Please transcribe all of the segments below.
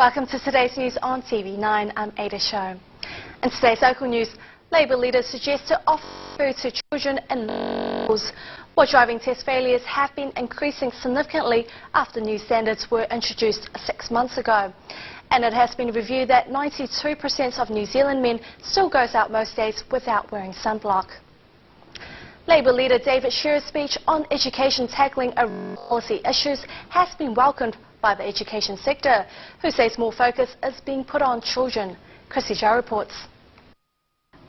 Welcome to today's news on TV9. I'm Ada Show. In today's local news, Labour leaders suggest to offer food to children in schools. While driving test failures have been increasing significantly after new standards were introduced 6 months ago. And it has been reviewed that 92% of New Zealand men still goes out most days without wearing sunblock. Labour leader David Shearer's speech on education tackling policy issues has been welcomed by the education sector, who says more focus is being put on children. Chrissy Zhao reports.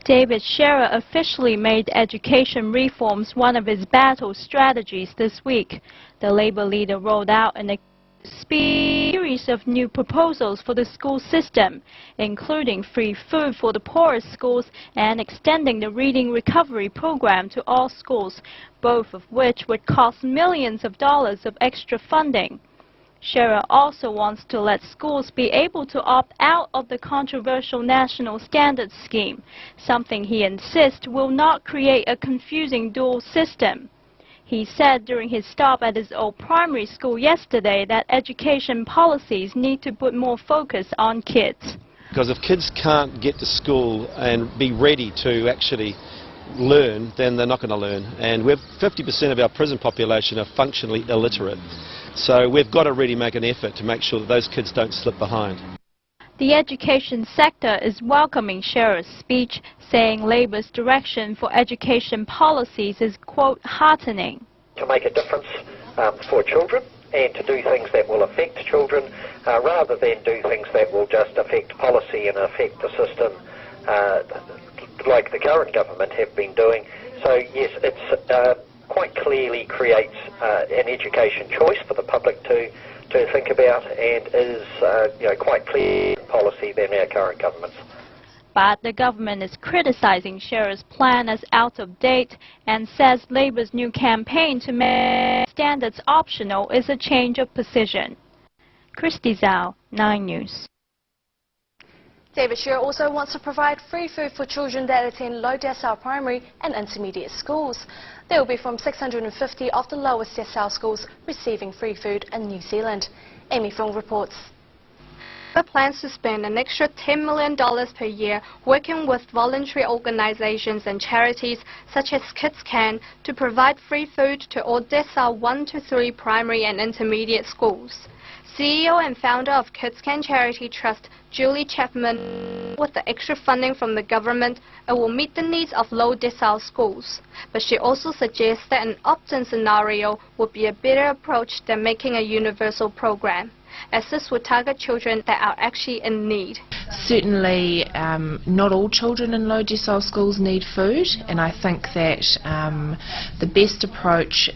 David Shearer officially made education reforms one of his battle strategies this week. The Labour leader rolled out a series of new proposals for the school system, including free food for the poorest schools and extending the reading recovery program to all schools, both of which would cost millions of dollars of extra funding. Shearer also wants to let schools be able to opt out of the controversial national standards scheme, something he insists will not create a confusing dual system. He said during his stop at his old primary school yesterday that education policies need to put more focus on kids. Because if kids can't get to school and be ready to actually learn, then they're not going to learn. And we've 50% of our prison population are functionally illiterate. So we've got to really make an effort to make sure that those kids don't slip behind. The education sector is welcoming Shearer's speech, saying Labour's direction for education policies is, quote, heartening. To make a difference for children and to do things that will affect children rather than do things that will just affect policy and affect the system like the current government have been doing. So yes, it's quite clearly creates an education choice for the public to think about, and is quite clear policy than our current government's. But the government is criticising Shearer's plan as out of date and says Labour's new campaign to make standards optional is a change of position. Christy Zhao, 9 News. David Shearer also wants to provide free food for children that attend low decile primary and intermediate schools. They will be from 650 of the lowest decile schools receiving free food in New Zealand. Amy Fung reports. The plans to spend an extra $10 million per year working with voluntary organizations and charities such as KidsCan to provide free food to all decile 1 to 3 primary and intermediate schools. CEO and founder of KidsCan Charity Trust, Julie Chapman, with the extra funding from the government, it will meet the needs of low decile schools. But she also suggests that an opt-in scenario would be a better approach than making a universal program, as this would target children that are actually in need. Certainly, not all children in low decile schools need food, and I think that the best approach,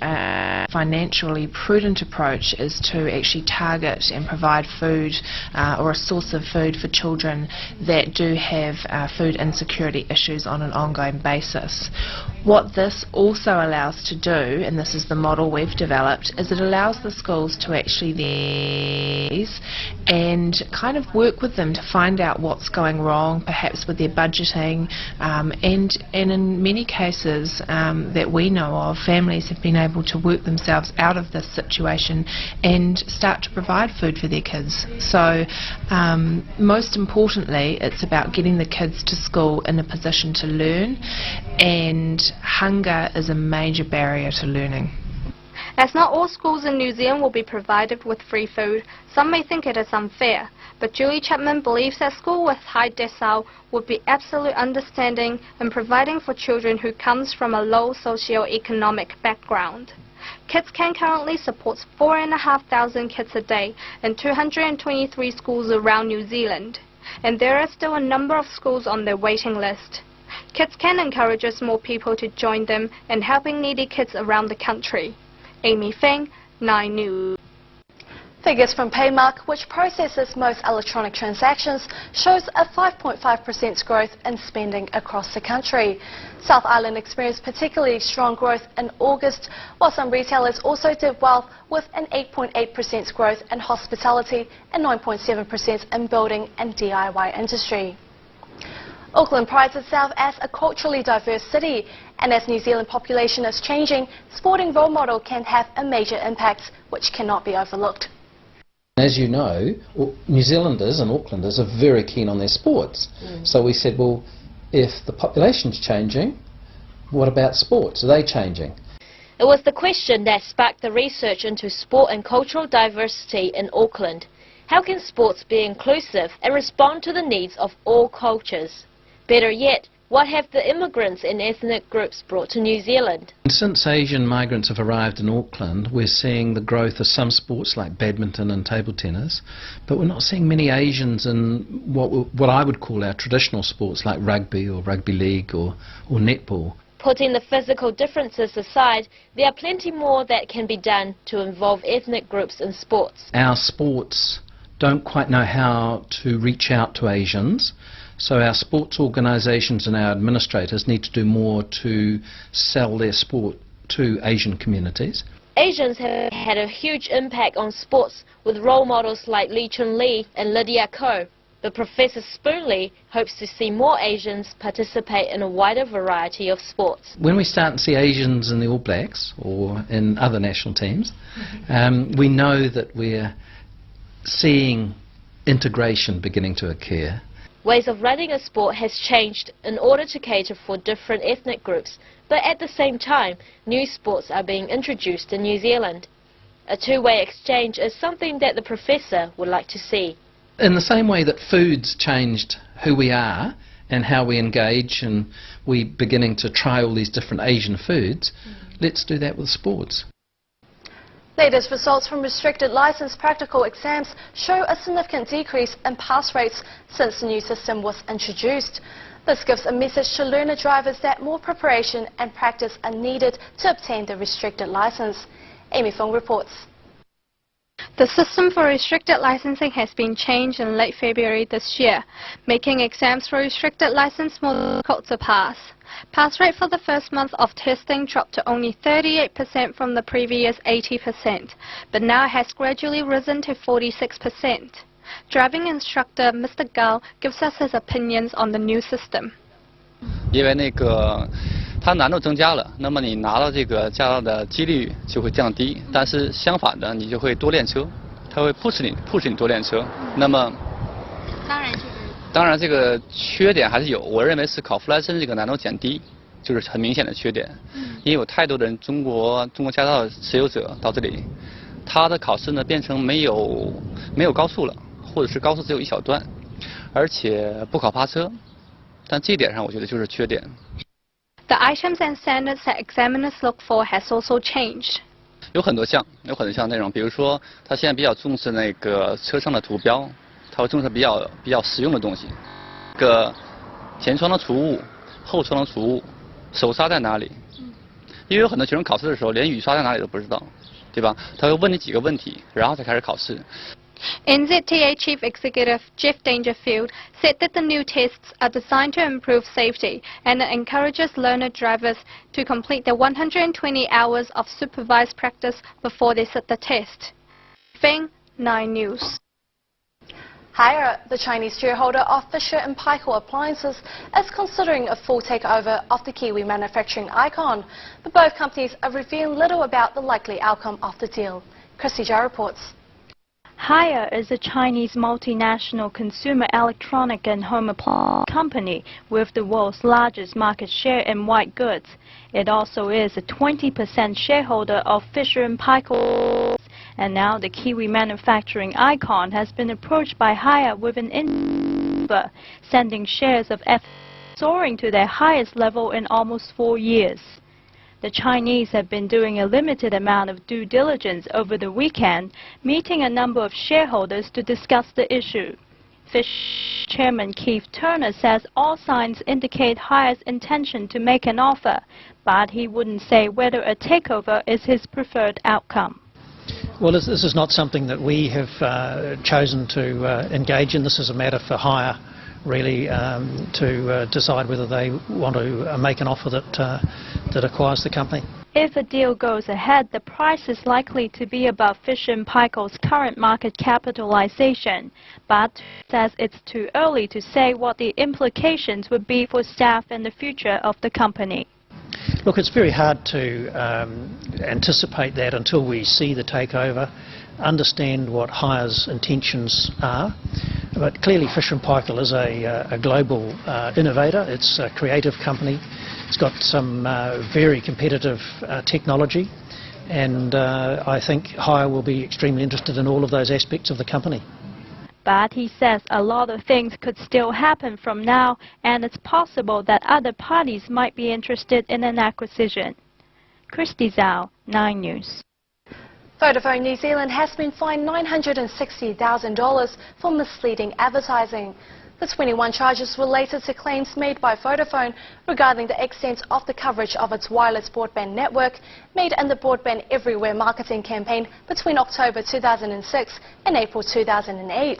financially prudent approach, is to actually target and provide food or a source of food for children that do have food insecurity issues on an ongoing basis. What this also allows to do, and this is the model we've developed, is it allows the schools to actually and kind of work with them to find out what's going wrong, perhaps with their budgeting, and in many cases that we know of, families have been able to work themselves out of this situation and start to provide food for their kids. So most importantly, it's about getting the kids to school in a position to learn, and hunger is a major barrier to learning. As not all schools in New Zealand will be provided with free food, some may think it is unfair, but Julie Chapman believes that schools with high decile would be absolute understanding in providing for children who comes from a low socio-economic background. KidsCan currently supports 4,500 kids a day in 223 schools around New Zealand, and there are still a number of schools on their waiting list. KidsCan encourages more people to join them in helping needy kids around the country. Amy Feng, 9 News. Figures from Paymark, which processes most electronic transactions, shows a 5.5% growth in spending across the country. South Island experienced particularly strong growth in August, while some retailers also did well with an 8.8% growth in hospitality and 9.7% in building and DIY industry. Auckland prides itself as a culturally diverse city, and as New Zealand population is changing, sporting role model can have a major impact which cannot be overlooked. As you know, New Zealanders and Aucklanders are very keen on their sports. So we said, well, if the population's changing, what about sports? Are they changing? It was the question that sparked the research into sport and cultural diversity in Auckland. How can sports be inclusive and respond to the needs of all cultures? Better yet, what have the immigrants and ethnic groups brought to New Zealand? Since Asian migrants have arrived in Auckland, we're seeing the growth of some sports like badminton and table tennis, but we're not seeing many Asians in what I would call our traditional sports like rugby or rugby league or netball. Putting the physical differences aside, there are plenty more that can be done to involve ethnic groups in sports. Our sports don't quite know how to reach out to Asians, so our sports organisations and our administrators need to do more to sell their sport to Asian communities. Asians have had a huge impact on sports with role models like Lee Chun-Lee and Lydia Ko. But Professor Spoonley hopes to see more Asians participate in a wider variety of sports. When we start to see Asians in the All Blacks or in other national teams, we know that we're seeing integration beginning to occur. Ways of running a sport has changed in order to cater for different ethnic groups, but at the same time, new sports are being introduced in New Zealand. A two-way exchange is something that the professor would like to see. In the same way that food's changed who we are and how we engage, and we're beginning to try all these different Asian foods, let's do that with sports. Latest results from restricted license practical exams show a significant decrease in pass rates since the new system was introduced. This gives a message to learner drivers that more preparation and practice are needed to obtain the restricted license. Amy Fong reports. The system for restricted licensing has been changed in late February this year, making exams for restricted license more difficult to pass. Pass rate for the first month of testing dropped to only 38% from the previous 80%, but now has gradually risen to 46%. Driving instructor Mr. Gao gives us his opinions on the new system. 因为它难度增加了，那么你拿到这个驾照的几率就会降低，但是相反的，你就会多练车，它会push你多练车。那么，当然这个缺点还是有，我认为是考副来申这个难度减低，就是很明显的缺点。因为有太多的中国驾照持有者到这里，他的考试呢变成没有高速了，或者是高速只有一小段，而且不考趴车。但这一点上，我觉得就是缺点。 The items and standards that examiners look for has also changed. 有很多项内容，比如说，他现在比较重视那个车上的图标，他会重视比较实用的东西，前窗的储物、后窗的储物、手刹在哪里？因为有很多学生考试的时候连雨刷在哪里都不知道，对吧？他会问你几个问题，然后才开始考试。 NZTA Chief Executive Jeff Dangerfield said that the new tests are designed to improve safety and it encourages learner drivers to complete their 120 hours of supervised practice before they sit the test. Feng, 9 News. Haier, the Chinese shareholder of Fisher & Paykel Appliances, is considering a full takeover of the Kiwi manufacturing icon, but both companies are revealing little about the likely outcome of the deal. Christy Zhao reports. Haier is a Chinese multinational consumer electronic and home appliance company with the world's largest market share in white goods. It also is a 20% shareholder of Fisher & Paykel, and now the Kiwi manufacturing icon has been approached by Haier with an offer, sending shares of F soaring to their highest level in almost 4 years. The Chinese have been doing a limited amount of due diligence over the weekend, meeting a number of shareholders to discuss the issue. Fish Chairman Keith Turner says all signs indicate Haier's intention to make an offer, but he wouldn't say whether a takeover is his preferred outcome. Well, this is not something that we have chosen to engage in. This is a matter for Haier, really, to decide whether they want to make an offer that acquires the company. If a deal goes ahead, the price is likely to be above Fisher & Paykel's current market capitalization, but says it's too early to say what the implications would be for staff and the future of the company. Look, it's very hard to anticipate that until we see the takeover, understand what Hire's intentions are. But clearly Fisher & Paykel is a global innovator. It's a creative company. It's got some very competitive technology, and I think Hire will be extremely interested in all of those aspects of the company. But he says a lot of things could still happen from now, and it's possible that other parties might be interested in an acquisition. Christy Zhao, 9 News. Vodafone New Zealand has been fined $960,000 for misleading advertising. The 21 charges related to claims made by Vodafone regarding the extent of the coverage of its wireless broadband network made in the Broadband Everywhere marketing campaign between October 2006 and April 2008.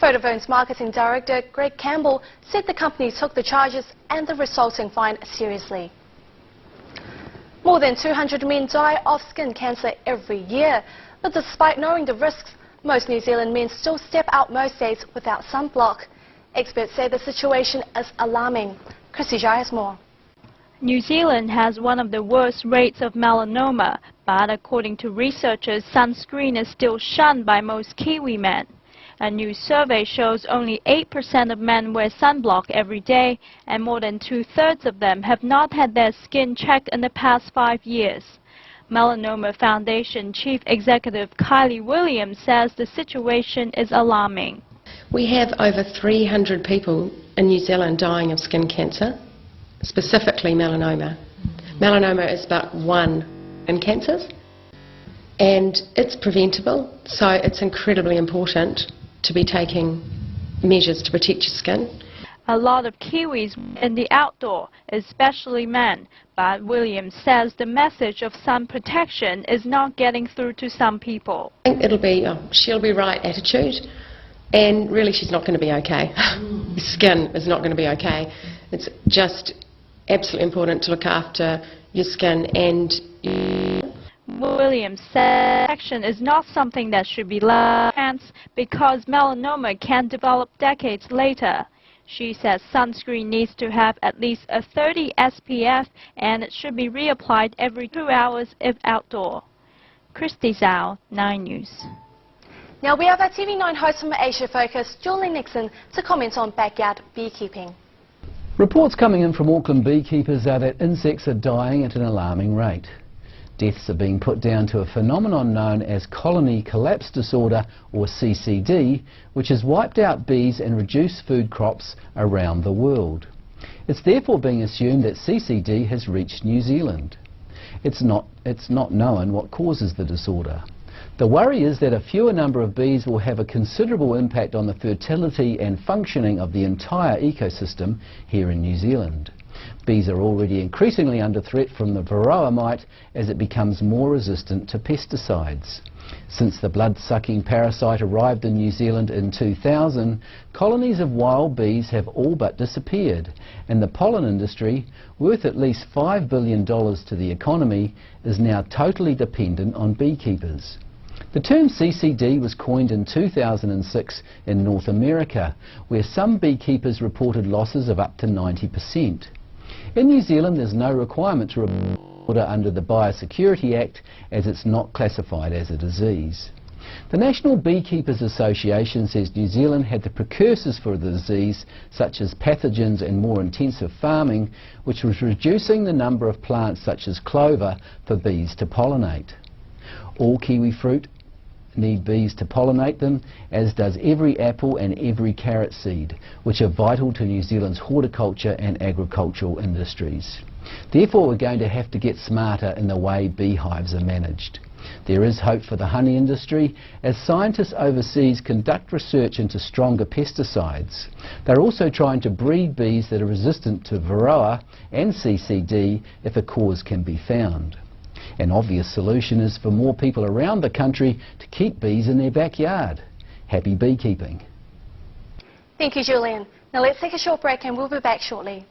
Vodafone's marketing director, Greg Campbell, said the company took the charges and the resulting fine seriously. More than 200 men die of skin cancer every year, but despite knowing the risks, most New Zealand men still step out most days without sunblock. Experts say the situation is alarming. Chrissy Jai has more. New Zealand has one of the worst rates of melanoma, but according to researchers, sunscreen is still shunned by most Kiwi men. A new survey shows only 8% of men wear sunblock every day, and more than 2/3 of them have not had their skin checked in the past 5 years. Melanoma Foundation Chief Executive Kylie Williams says the situation is alarming. We have over 300 people in New Zealand dying of skin cancer, specifically melanoma. Melanoma is about 1 in cancers, and it's preventable, so it's incredibly important to be taking measures to protect your skin. A lot of Kiwis in the outdoor, especially men, but Williams says the message of sun protection is not getting through to some people. I think it'll be she'll be right attitude, and really she's not going to be okay. Skin is not going to be okay. It's just absolutely important to look after your skin and Williams said protection is not something that should be left chance because melanoma can develop decades later. She says sunscreen needs to have at least a 30 SPF and it should be reapplied every 2 hours if outdoor. Christy Zhao, 9 News. Now we have our TV9 host from Asia Focus, Julie Nixon, to comment on backyard beekeeping. Reports coming in from Auckland beekeepers are that insects are dying at an alarming rate. Deaths are being put down to a phenomenon known as colony collapse disorder, or CCD, which has wiped out bees and reduced food crops around the world. It's therefore being assumed that CCD has reached New Zealand. It's not known what causes the disorder. The worry is that a fewer number of bees will have a considerable impact on the fertility and functioning of the entire ecosystem here in New Zealand. Bees are already increasingly under threat from the varroa mite as it becomes more resistant to pesticides. Since the blood-sucking parasite arrived in New Zealand in 2000, colonies of wild bees have all but disappeared, and the pollen industry, worth at least $5 billion to the economy, is now totally dependent on beekeepers. The term CCD was coined in 2006 in North America, where some beekeepers reported losses of up to 90%. In New Zealand, there's no requirement to report under the Biosecurity Act, as it's not classified as a disease. The National Beekeepers Association says New Zealand had the precursors for the disease, such as pathogens and more intensive farming, which was reducing the number of plants such as clover for bees to pollinate. All kiwi fruit need bees to pollinate them, as does every apple and every carrot seed, which are vital to New Zealand's horticulture and agricultural industries. Therefore, we're going to have to get smarter in the way beehives are managed. There is hope for the honey industry as scientists overseas conduct research into stronger pesticides. They're also trying to breed bees that are resistant to varroa and CCD if a cause can be found. An obvious solution is for more people around the country to keep bees in their backyard. Happy beekeeping. Thank you, Julian. Now let's take a short break and we'll be back shortly.